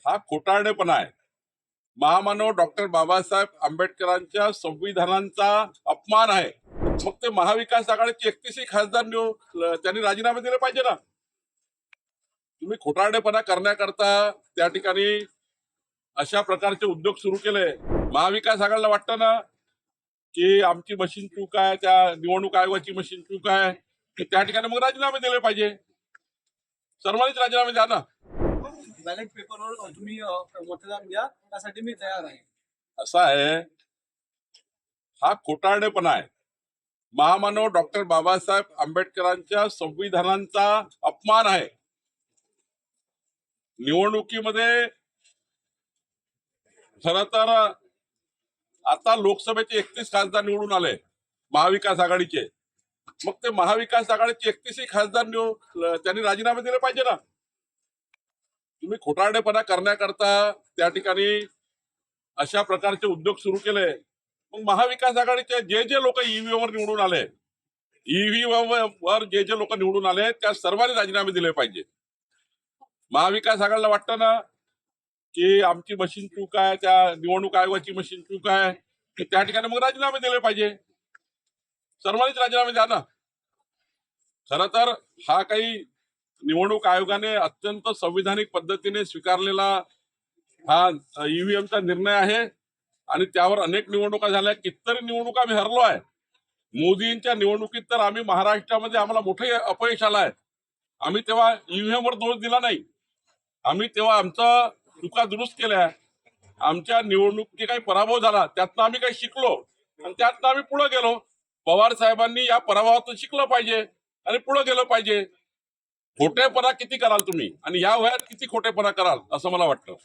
हा खोटारडेपणा आहे। महामानव डॉक्टर बाबासाहेब आंबेडकरांच्या संविधानाचा अपमान आहे। मग ते महाविकास आघाडीचे 31 खासदार त्यांनी राजीनामे दिले पाहिजे ना। तुम्ही खोटारडेपणा करण्याकरता त्या ठिकाणी अशा प्रकारचे उद्योग सुरू केले। महाविकास आघाडीला वाटतं ना की आमची मशीन चूक आहे, त्या निवडणूक आयोगाची मशीन चूक आहे, की त्या ठिकाणी मग राजीनामे दिले पाहिजे। सर्वांनीच राजीनामे द्या ना। बॅलेट पेपरवर तुम्ही मतदान द्या, त्यासाठी मी तयार आहे। असं आहे, हा खोटारडेपणा आहे। महामानव डॉक्टर बाबासाहेब आंबेडकरांच्या संविधानाचा अपमान आहे। निवडणुकीमध्ये खरं तर आता लोकसभेचे 31 खासदार निवडून आले महाविकास आघाडीचे। मग ते महाविकास आघाडीचे 31 खासदार त्यांनी राजीनामे दिले पाहिजे ना। तुम्ही खोटारडेपणा करण्याकरता त्या ठिकाणी अशा प्रकारचे उद्योग सुरू केले। मग महाविकास आघाडीचे जे लोक ईव्हीएम वर निवडून आले, ईव्हीएम वर जे लोक निवडून आले त्या सर्वांनी राजीनामे दिले पाहिजे। महाविकास आघाडीला वाटतं ना की आमची मशीन चूक आहे, त्या निवडणूक आयोगाची मशीन चूक आहे, की त्या ठिकाणी मग राजीनामे दिले पाहिजे। सर्वांनीच राजीनामे द्या ना। खरं तर हा काही निवडणूक आयोगाने अत्यंत संविधानिक पद्धतीने स्वीकारलेला हा ईव्हीएमचा निर्णय आहे आणि त्यावर अनेक निवडणुका झाल्या, कितीतरी निवडणुका आम्ही हरलो आहे। मोदींच्या निवडणुकीत तर आम्ही महाराष्ट्रामध्ये आम्हाला मोठे अपयश आलं आहे। आम्ही तेव्हा ईव्हीएम वर दोष दिला नाही, आम्ही तेव्हा आमचा चुका दुरुस्त केल्या। आमच्या निवडणुकीत काही पराभव झाला त्यातनं आम्ही काही शिकलो आणि त्यातनं आम्ही पुढे गेलो। पवार साहेबांनी या पराभवातून शिकलं पाहिजे आणि पुढे गेलं पाहिजे। खोटेपणा किती कराल तुम्ही आणि या वयात किती खोटेपणा कराल असं मला वाटतं।